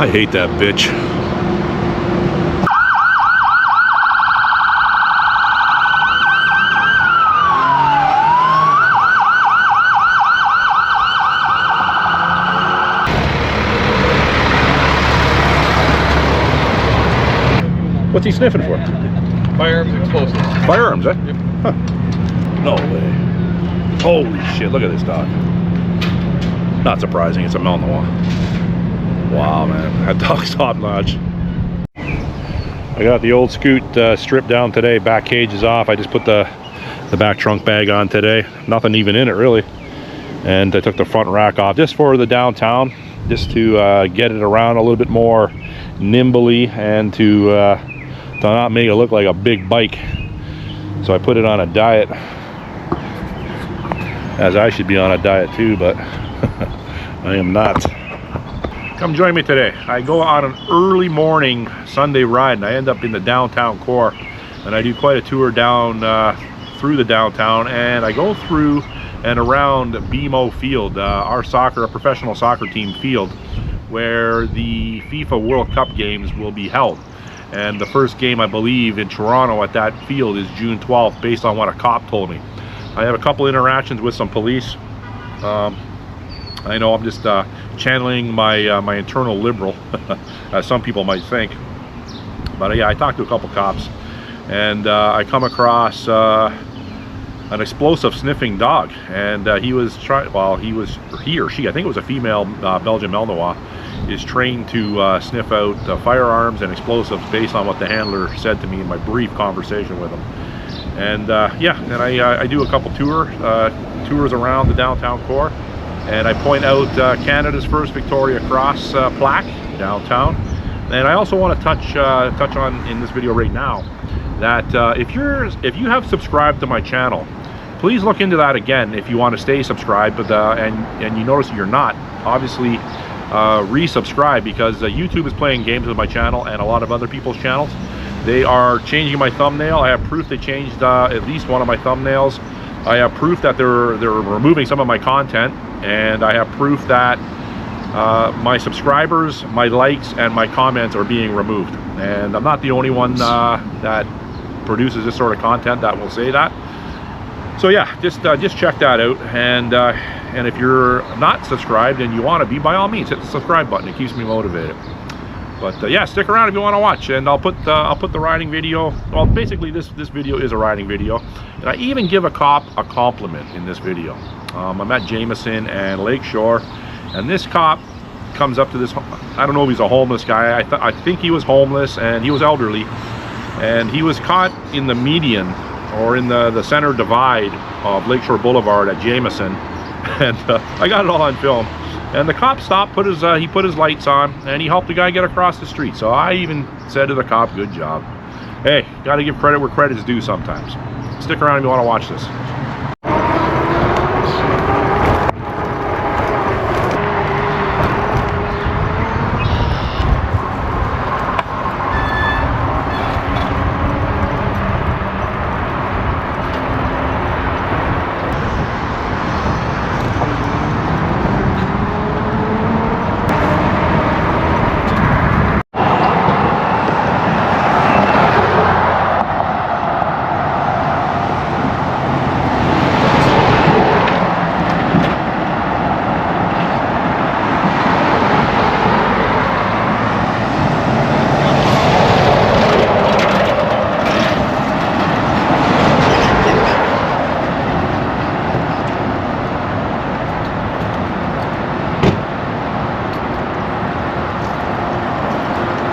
I hate that bitch. What's he sniffing for? Firearms, explosives. Firearms, eh? Yep. Huh. No way. Holy shit, look at this dog. Not surprising, it's a Malinois. Wow, man, that dog's top notch. I got the old Scoot stripped down today. Back cage is off. I just put the back trunk bag on today. Nothing even in it, really. And I took the front rack off just for the downtown, just to get it around a little bit more nimbly and to not make it look like a big bike. So I put it on a diet, as I should be on a diet too, but I am not. Come join me today. I go on an early morning Sunday ride, and I end up in the downtown core, and I do quite a tour down through the downtown, and I go through and around BMO Field, our professional soccer team field, where the FIFA World Cup games will be held. And the first game, I believe, in Toronto at that field is June 12th, based on what a cop told me. I have a couple interactions with some police. I know I'm just channeling my internal liberal, as some people might think. But yeah, I talked to a couple cops, and I come across an explosive sniffing dog, and he or she, I think it was a female Belgian Malinois, is trained to sniff out firearms and explosives based on what the handler said to me in my brief conversation with him. And yeah, then I do a couple tours around the downtown core, and I point out Canada's first Victoria Cross plaque downtown. And I also want to touch on in this video right now that if you have subscribed to my channel, please look into that again if you want to stay subscribed. But and you notice you're not, obviously resubscribe, because YouTube is playing games with my channel and a lot of other people's channels. They are changing my thumbnail. I have proof they changed at least one of my thumbnails. I have proof that they're removing some of my content, and I have proof that my subscribers, my likes, and my comments are being removed. And I'm not the only one that produces this sort of content that will say that. So yeah, just check that out, and if you're not subscribed and you want to be, by all means, hit the subscribe button. It keeps me motivated. But yeah, stick around if you want to watch, and I'll put the riding video. Well, basically this video is a riding video, and I even give a cop a compliment in this video. I'm at Jameson and Lakeshore, and this cop comes up to this. I don't know if he's a homeless guy. I think he was homeless, and he was elderly, and he was caught in the median, or in the center divide of Lakeshore Boulevard at Jameson, and I got it all on film. And the cop stopped, he put his lights on, and he helped the guy get across the street. So I even said to the cop, good job. Hey, got to give credit where credit's due sometimes. Stick around if you want to watch this.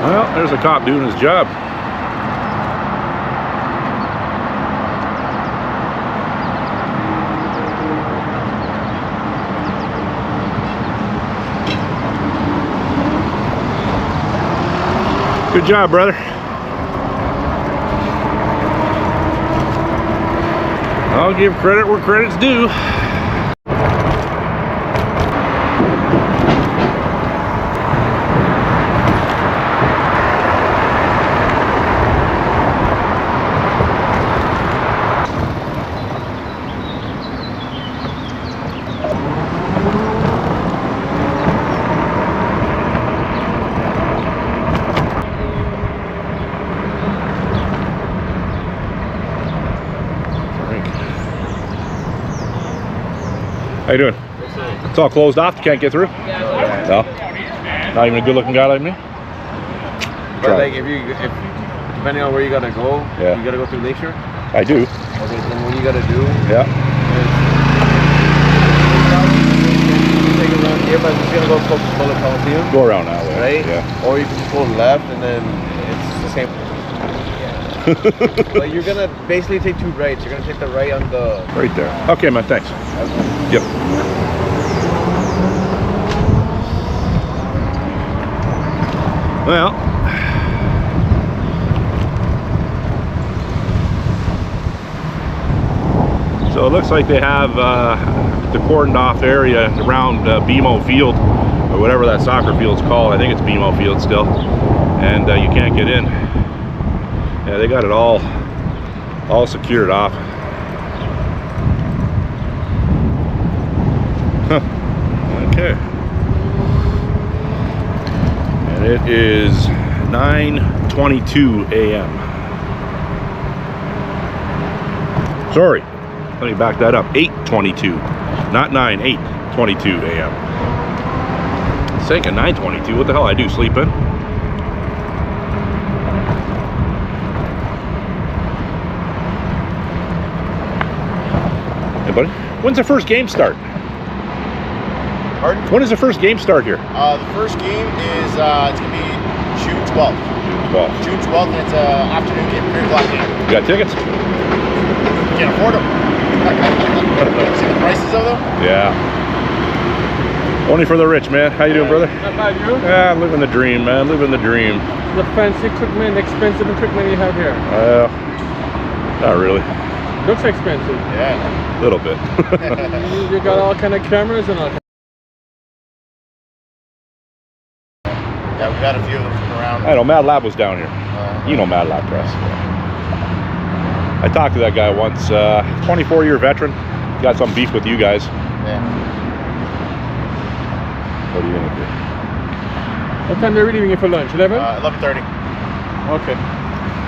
Well, there's a cop doing his job. Good job, brother. I'll give credit where credit's due. How you doing? It's all closed off. You can't get through? No? Not even a good-looking guy like me? But like if depending on where you gotta go, Yeah. you gotta go through Lakeshore. I do. Okay, then what you gotta do Yeah. is take a run here, but it's gonna go Coca-Cola Coliseum, Go around that way. right? Yeah. Or you can just go left and then it's the same. But you're gonna basically take 2 rights. You're gonna take the right on the. Right there. Okay, man. Thanks. Yep. Well. So it looks like they have the cordoned off area around BMO Field, or whatever that soccer field's called. I think it's BMO Field still. And you can't get in. Yeah, they got it all secured off. Huh. Okay. And it is 9:22 a.m. Sorry, let me back that up. 8:22, not 9. 8:22 a.m. It's thinking 9:22. What the hell I do? Sleep in? Hey, buddy. When's the first game start? Pardon? When does the first game start here? The first game is it's gonna be June 12th. June 12th. June 12th, and it's an afternoon game, 3 o'clock game. You got tickets? Can't afford them. See the prices of them? Yeah. Only for the rich, man. How you doing, brother? Not bad, you? Yeah, living the dream, man. Living the dream. The fancy equipment, expensive equipment you have here. Not really. Looks expensive. Yeah. A little bit. You got all kind of cameras and all. Yeah, we got a few of them from around. I know, Mad Lab was down here. You know Mad Lab Press. I talked to that guy once. 24-year veteran. Got some beef with you guys. Yeah. What are you gonna do? What time are we leaving here for lunch? 11? 11:30. Okay.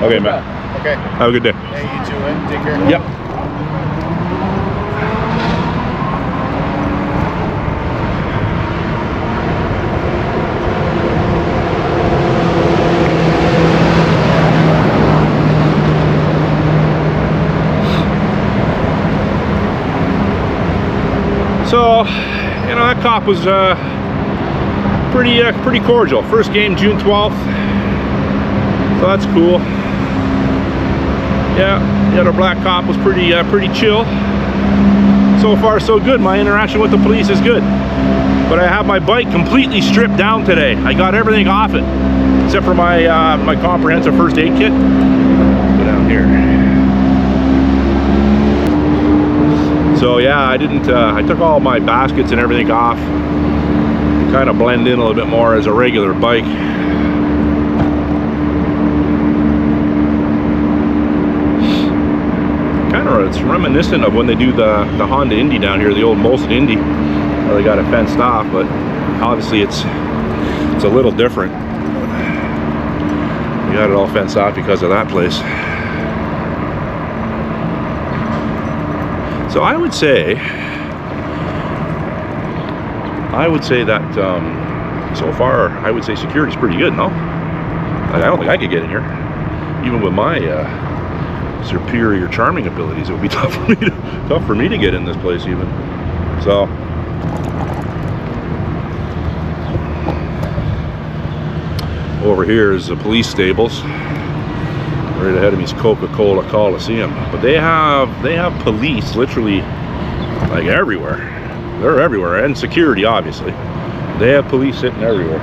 Okay, man. Okay. Have a good day. Hey, you too, man. Take care. Yep. So, you know, that cop was pretty cordial. First game June 12th, so that's cool. Yeah, the other black cop was pretty chill. So far, so good. My interaction with the police is good. But I have my bike completely stripped down today. I got everything off it, except for my my comprehensive first aid kit. Go down here. So yeah, I didn't. I took all my baskets and everything off. Kind of blend in a little bit more as a regular bike. Kind of, it's reminiscent of when they do the Honda Indy down here, the old Molson Indy. Well, they got it fenced off, but obviously it's a little different. We got it all fenced off because of that place. So I would say that so far, I would say security's pretty good, no? I don't think I could get in here, even with my superior charming abilities. It would be tough for me to get in this place, even. So over here is the police stables. Right ahead of me is Coca-Cola Coliseum, but they have police literally like everywhere. They're everywhere, and security obviously. They have police sitting everywhere.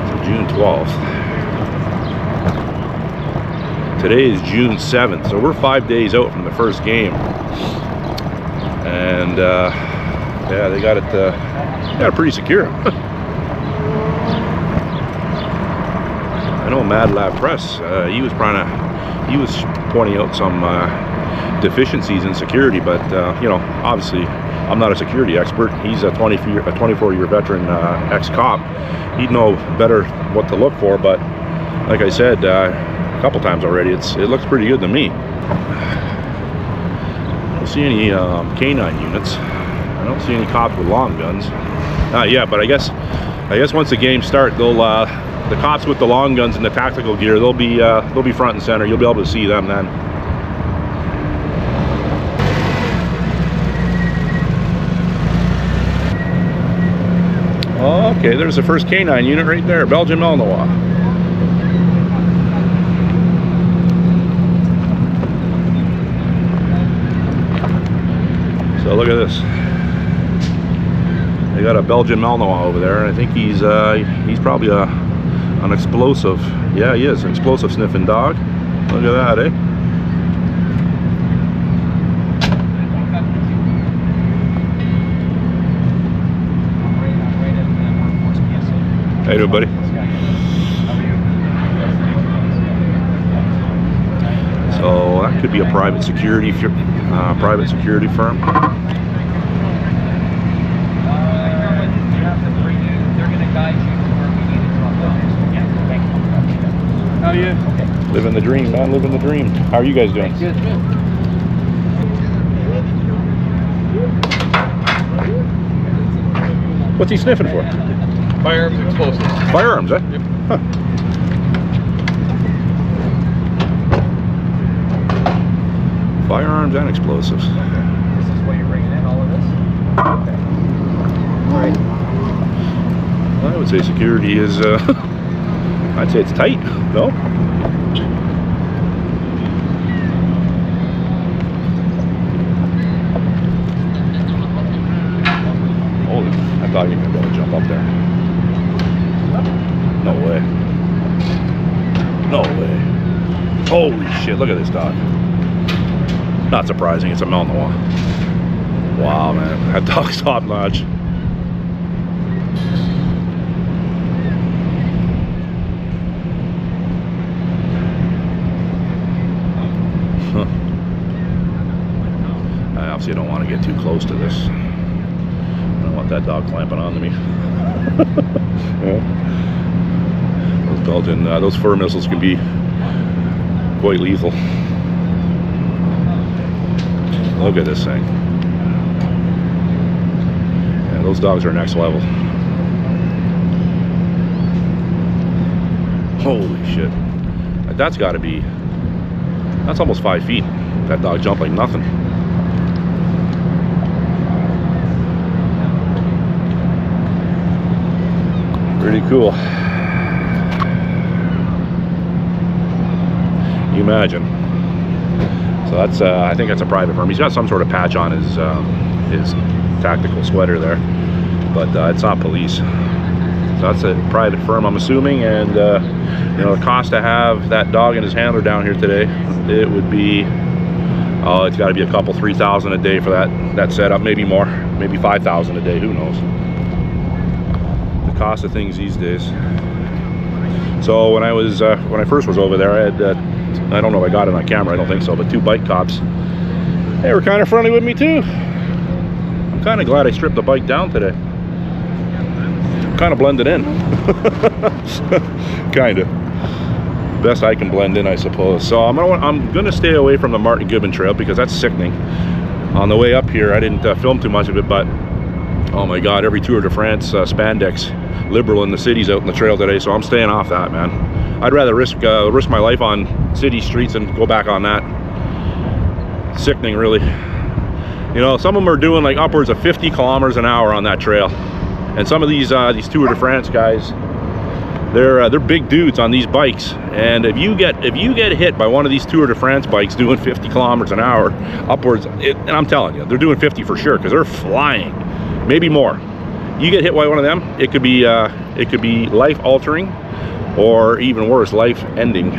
So June 12th. Today is June 7th, so we're 5 days out from the first game. And yeah, they got it pretty secure. I know Mad Lab Press, he was pointing out some deficiencies in security, but you know, obviously I'm not a security expert. He's a 24-year veteran ex-cop. He'd know better what to look for, but like I said a couple times already, it looks pretty good to me. don't see any canine units. I don't see any cops with long guns. Yeah, but I guess once the game starts, they'll the cops with the long guns and the tactical gear, they'll be front and center. You'll be able to see them then. Okay, there's the first canine unit right there, Belgian Malinois. So look at this. They got a Belgian Malinois over there, and I think he's probably an explosive. Yeah, he is an explosive sniffing dog. Look at that, eh? How you doing, buddy? So that could be a private security firm. How are you? Living the dream, man. Living the dream. How are you guys doing? Good, good. What's he sniffing for? Firearms, explosives. Firearms, eh? Yep. Huh. Firearms and explosives. This is where you're bringing in all of this? Okay. All right. I would say security is, I'd say it's tight, no? Holy, I thought you were going to be able to jump up there. No way. No way. Holy shit, look at this dog. Not surprising, it's a Malinois. Wow, man, that dog's top notch. I obviously don't want to get too close to this. I don't want that dog clamping onto me. Yeah. Those Belgian, those fur missiles can be quite lethal. Look at this thing. Yeah, those dogs are next level. Holy shit. That's got to be, that's almost 5 feet. That dog jumped like nothing. Pretty cool. You imagine. So that's, I think that's a private firm. He's got some sort of patch on his tactical sweater there, but it's not police. So that's a private firm, I'm assuming, and you know, the cost to have that dog and his handler down here today, it would be, it's got to be a couple, 3,000 a day for that setup, maybe more, maybe 5,000 a day, who knows. The cost of things these days. So when I first was over there, I had, I don't know if I got it on camera, I don't think so, but 2 bike cops. They were kind of friendly with me too. I'm kind of glad I stripped the bike down today. Kind of blended in. Kind of. Best I can blend in, I suppose. So I'm gonna stay away from the Martin Gibbon Trail because that's sickening. On the way up here, I didn't film too much of it, but oh my God, every Tour de France spandex liberal in the city's out in the trail today, so I'm staying off that, man. I'd rather risk my life on city streets and go back on that. Sickening, really. You know, some of them are doing like upwards of 50 kilometers an hour on that trail, and some of these Tour de France guys, they're big dudes on these bikes, and if you get hit by one of these Tour de France bikes doing 50 kilometers an hour upwards, and I'm telling you, they're doing 50 for sure because they're flying, maybe more. You get hit by one of them, it could be life altering, or even worse, life ending.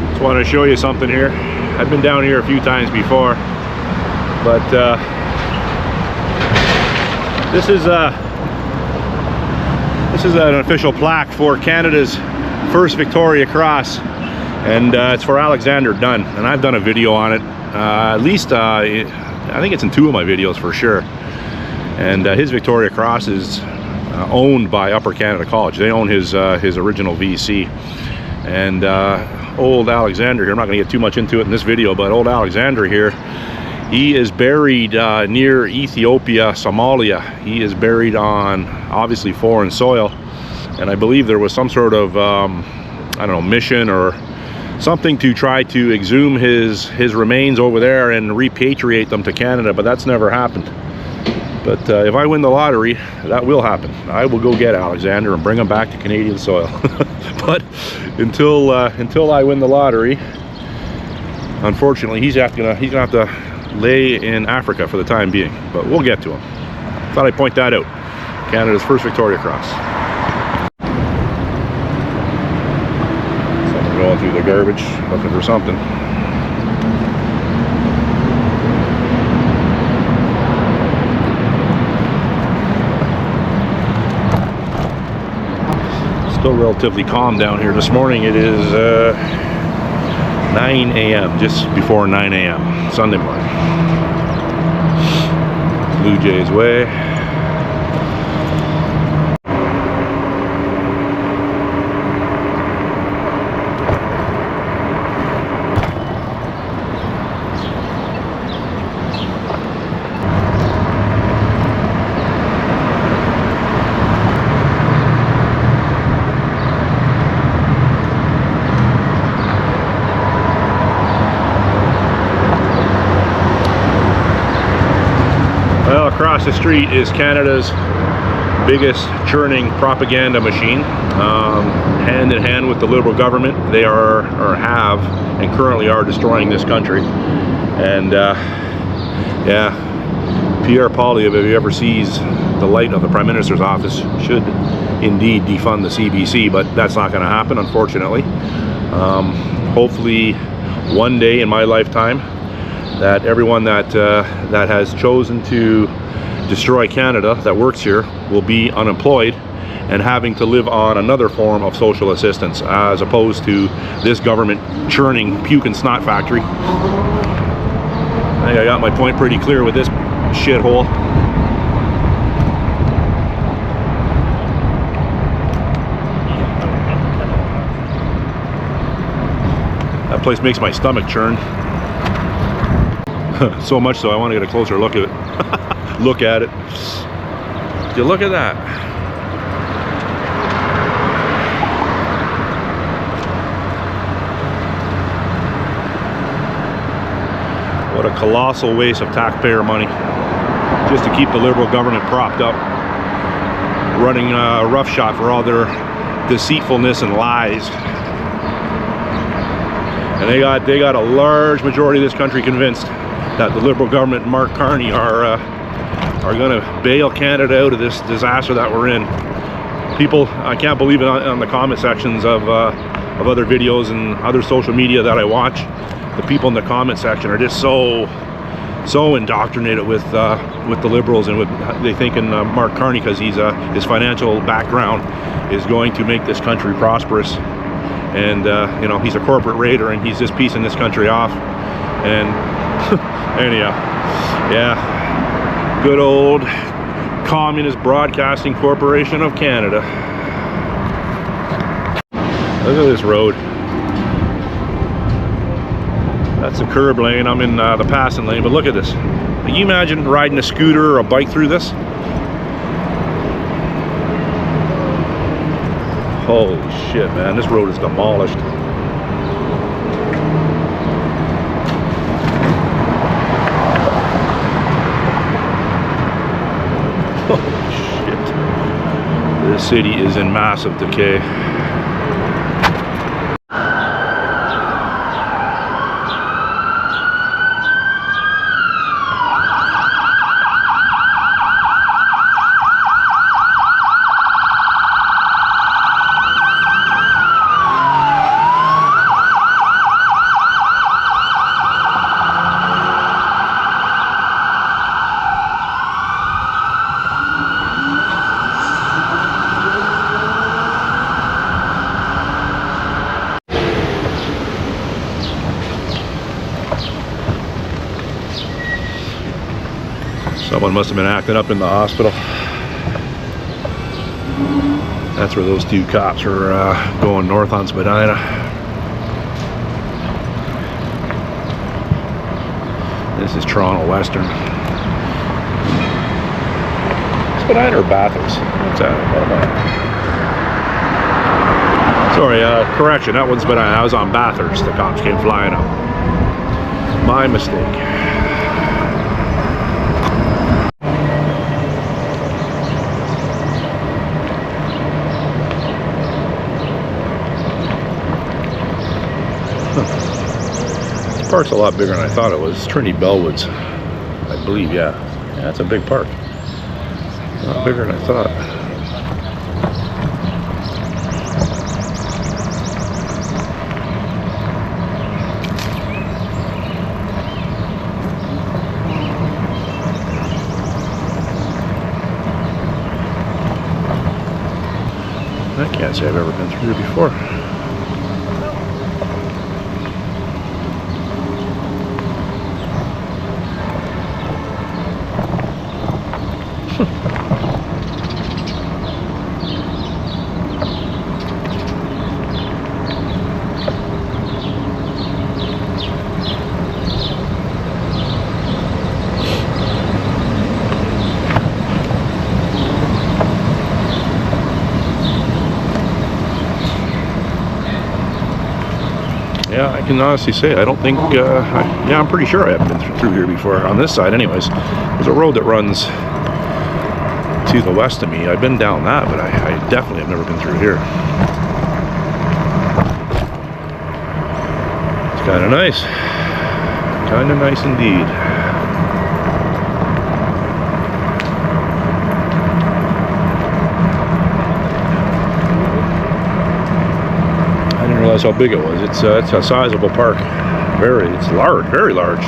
Just want to show you something here. I've been down here a few times before, but this is an official plaque for Canada's first Victoria Cross, and it's for Alexander Dunn, and I've done a video on it. At least I think it's in 2 of my videos for sure. And his Victoria Cross is owned by Upper Canada College. They own his original VC. And old Alexander here, I'm not going to get too much into it in this video, but old Alexander here, he is buried near Ethiopia, Somalia. He is buried on obviously foreign soil, and I believe there was some sort of I don't know, mission or something to try to exhume his remains over there and repatriate them to Canada, but that's never happened. But if I win the lottery, that will happen. I will go get Alexander and bring him back to Canadian soil. But until I win the lottery, unfortunately, he's gonna have to lay in Africa for the time being. But we'll get to him. Thought I'd point that out. Canada's first Victoria Cross. Someone going through the garbage, looking for something. Still relatively calm down here. This morning it is 9 a.m., just before 9 a.m. Sunday morning. Blue Jays way. Well, across the street is Canada's biggest churning propaganda machine. Hand in hand with the Liberal government, they are, or have, and currently are destroying this country. And yeah, Pierre Poilievre, if he ever sees the light of the Prime Minister's office, should indeed defund the CBC, but that's not going to happen, unfortunately. Hopefully, one day in my lifetime, that everyone that has chosen to destroy Canada, that works here, will be unemployed and having to live on another form of social assistance, as opposed to this government churning puke and snot factory. I think I got my point pretty clear with this shithole. That place makes my stomach churn. So much so I want to get a closer look at it. Look at it. Did you look at that? What a colossal waste of taxpayer money just to keep the Liberal government propped up, running roughshod for all their deceitfulness and lies. And they got a large majority of this country convinced that the Liberal government and Mark Carney are going to bail Canada out of this disaster that we're in. People, I can't believe it, on the comment sections of other videos and other social media that I watch, the people in the comment section are just so indoctrinated with the Liberals, and they think in Mark Carney, because his financial background is going to make this country prosperous. And you know, he's a corporate raider and he's just piecing this country off. And anyhow, yeah, good old Communist Broadcasting Corporation of Canada. Look at this road. That's the curb lane. I'm in the passing lane, but look at this. Can you imagine riding a scooter or a bike through this? Holy shit, man, this road is demolished. Holy shit. This city is in massive decay. Someone must have been acting up in the hospital. That's where those two cops were going north on Spadina. This is Toronto Western. Spadina or Bathurst? What's that? Sorry, correction, that one's Spadina. I was on Bathurst. The cops came flying up. My mistake. This park's a lot bigger than I thought it was. Trinity Bellwoods, I believe, yeah. Yeah, that's a big park. A lot bigger than I thought. I can't say I've ever been through here before. Yeah, I can honestly say I don't think, yeah, I'm pretty sure I haven't been through here before, on this side anyways. There's a road that runs to the west of me. I've been down that, but I definitely have never been through here. It's kind of nice. Kind of nice indeed. I didn't realize how big it was. It's a sizable park. It's large, very large.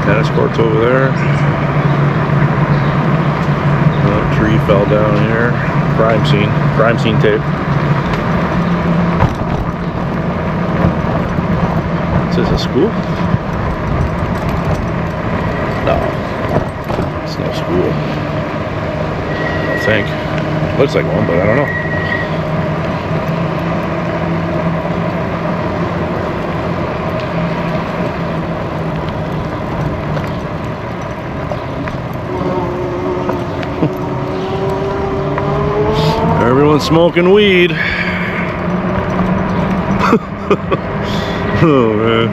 Tennis courts over there. A tree fell down here. Crime scene tape. Is this a school? No, it's no school. I don't think. Looks like one, but I don't know. Everyone's smoking weed. Oh man.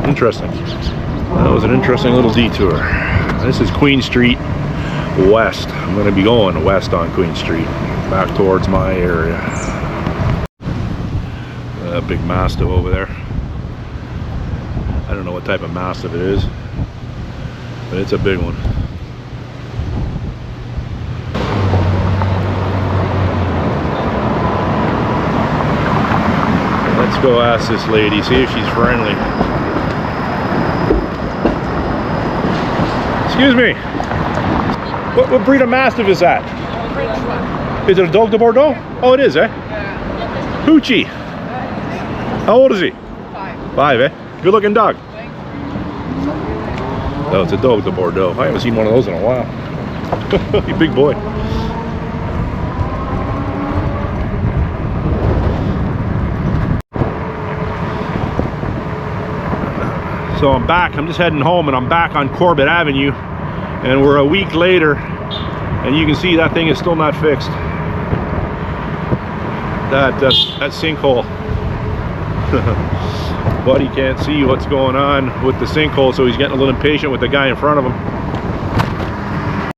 Interesting. That was an interesting little detour. This is Queen Street West. I'm going to be going west on Queen Street, back towards my area. A big mastiff over there. I don't know what type of mastiff it is, but it's a big one. Let's go ask this lady, see if she's friendly. Excuse me. What breed of mastiff is that? French one. Is it a dog de Bordeaux? Oh, it is, eh? Yeah. Hoochie. How old is he? 5. 5, eh? Good looking dog. Thanks. Oh, it's a dog de Bordeaux. I haven't seen one of those in a while. You big boy. So I'm back. I'm just heading home, and I'm back on Corbett Avenue, and we're a week later, and you can see that thing is still not fixed. That sinkhole. Buddy can't see what's going on with the sinkhole, so he's getting a little impatient with the guy in front of him.